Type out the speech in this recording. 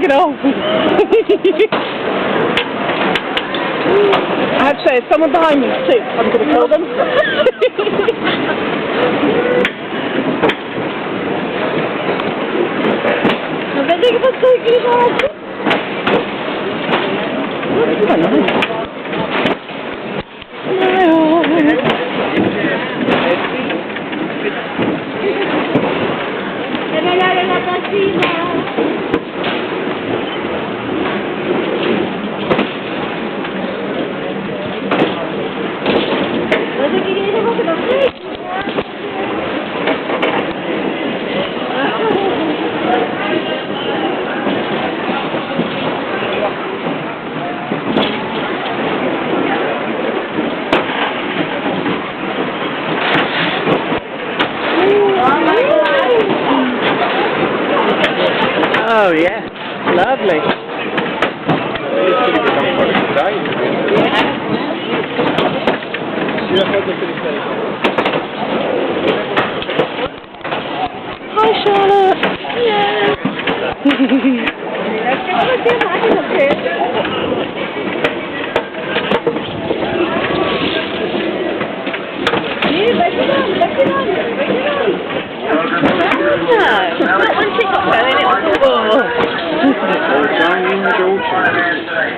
took it off. I have to say, if someone behind me is sick, I'm going to kill them. Ben de gidip sevgili var. Regalare la tazzina. Cosa che viene proprio da qui? Oh yeah, lovely. Hi Charlotte. Yeah. Yeah.